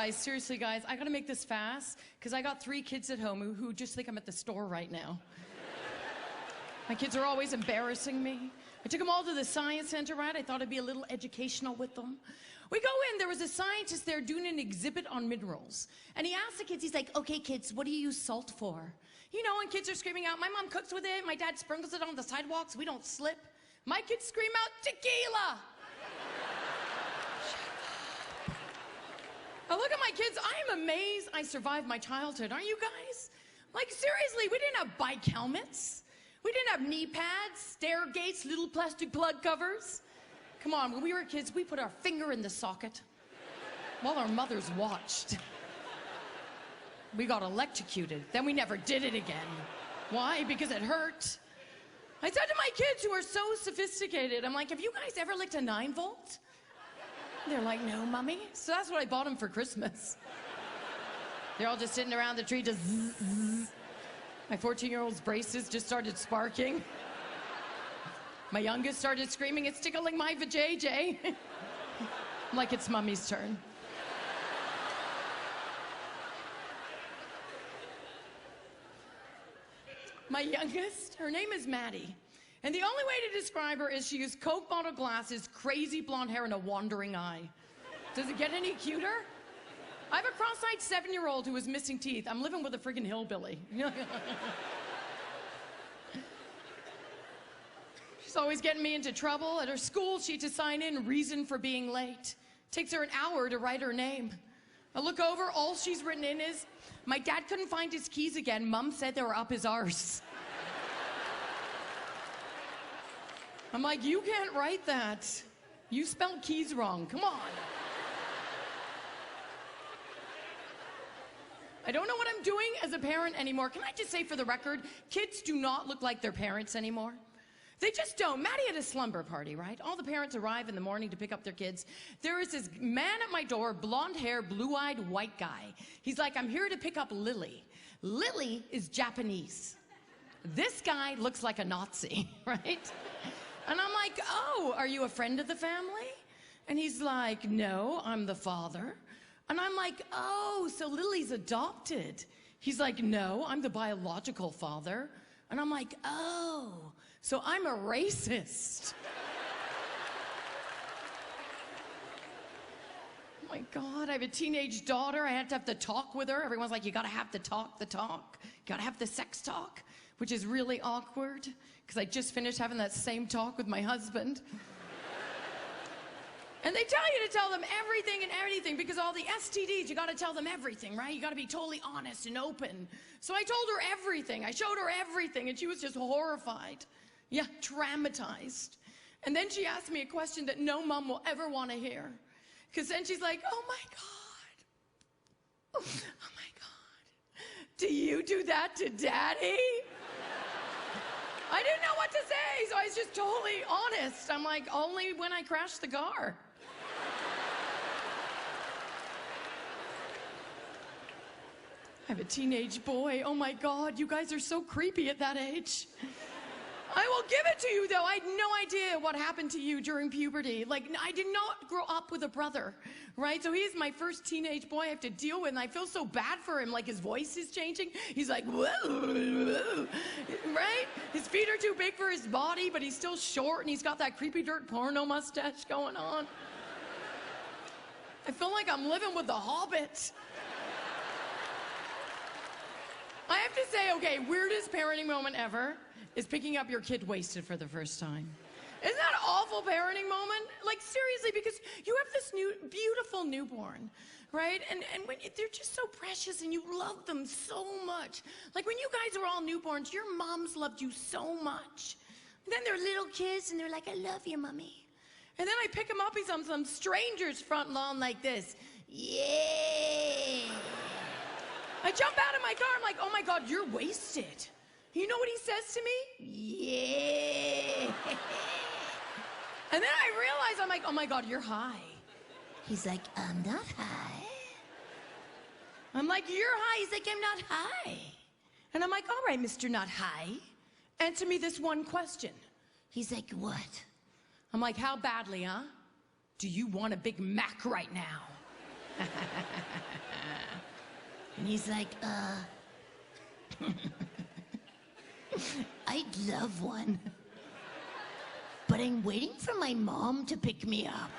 guys, seriously, guys, I gotta make this fast, because I got 3 kids at home who just think I'm at the store right now. My kids are always embarrassing me. I took them all to the science center, right? I thought it'd be a little educational with them. We go in, there was a scientist there doing an exhibit on minerals. And he asked the kids, he's like, okay, kids, what do you use salt for? You know, and kids are screaming out, my mom cooks with it, my dad sprinkles it on the sidewalk so we don't slip. My kids scream out, tequila! Now look at my kids, I am amazed I survived my childhood, aren't you guys? Like seriously, we didn't have bike helmets. We didn't have knee pads, stair gates, little plastic plug covers. Come on, when we were kids, we put our finger in the socket while our mothers watched. We got electrocuted, then we never did it again. Why? Because it hurt. I said to my kids who are so sophisticated, I'm like, have you guys ever licked a 9-volt? They're like, no, Mommy. So that's what I bought them for Christmas. They're all just sitting around the tree, just zzz, zzz. My 14-year-old's braces just started sparking. My youngest started screaming, it's tickling my vajayjay. I'm like, it's Mommy's turn. My youngest, her name is Maddie. And the only way to describe her is she has Coke bottle glasses, crazy blonde hair, and a wandering eye. Does it get any cuter? I have a cross-eyed 7-year-old who is missing teeth. I'm living with a friggin' hillbilly. She's always getting me into trouble. At her school, she had to sign in reason for being late. Takes her an hour to write her name. I look over, all she's written in is, my dad couldn't find his keys again. Mom said they were up his arse. I'm like, you can't write that. You spelled keys wrong, come on. I don't know what I'm doing as a parent anymore. Can I just say for the record, kids do not look like their parents anymore. They just don't. Maddie had a slumber party, right? All the parents arrive in the morning to pick up their kids. There is this man at my door, blonde hair, blue-eyed white guy. He's like, I'm here to pick up Lily. Lily is Japanese. This guy looks like a Nazi, right? And I'm like, oh, are you a friend of the family? And he's like, no, I'm the father. And I'm like, oh, so Lily's adopted. He's like, no, I'm the biological father. And I'm like, oh, so I'm a racist. Oh my God, I have a teenage daughter. I had to have the talk with her. Everyone's like, you gotta have the talk. You gotta have the sex talk, which is really awkward because I just finished having that same talk with my husband. And they tell you to tell them everything and anything because all the STDs, you gotta tell them everything, right? You gotta be totally honest and open. So I told her everything. I showed her everything and she was just horrified. Yeah, traumatized. And then she asked me a question that no mom will ever wanna hear. Because then she's like, oh my God. Oh my God. Do you do that to Daddy? I didn't know what to say, so I was just totally honest. I'm like, only when I crash the car. I have a teenage boy. Oh my God, you guys are so creepy at that age. I will give it to you though. I had no idea what happened to you during puberty. Like, I did not grow up with a brother, right? So he's my first teenage boy I have to deal with, and I feel so bad for him. Like, his voice is changing. He's like, whoa, whoa, right? His feet are too big for his body, but he's still short, and he's got that creepy dirt porno mustache going on. I feel like I'm living with the Hobbit. I have to say, okay, weirdest parenting moment ever is picking up your kid wasted for the first time. Isn't that an awful parenting moment? Like, seriously, because you have this new, beautiful newborn, right? And when they're just so precious and you love them so much. Like, when you guys were all newborns, your moms loved you so much. And then they're little kids and they're like, I love you, Mommy. And then I pick them up, he's on some stranger's front lawn like this. Yeah. I jump out of my car, I'm like, oh my God, you're wasted. You know what he says to me? Yeah. And then I realize, I'm like, oh my God, you're high. He's like, I'm not high. I'm like, you're high. He's like, I'm not high. And I'm like, all right, Mr. Not High, answer me this one question. He's like, what? I'm like, how badly, huh? Do you want a Big Mac right now? And he's like, I'd love one. But I'm waiting for my mom to pick me up.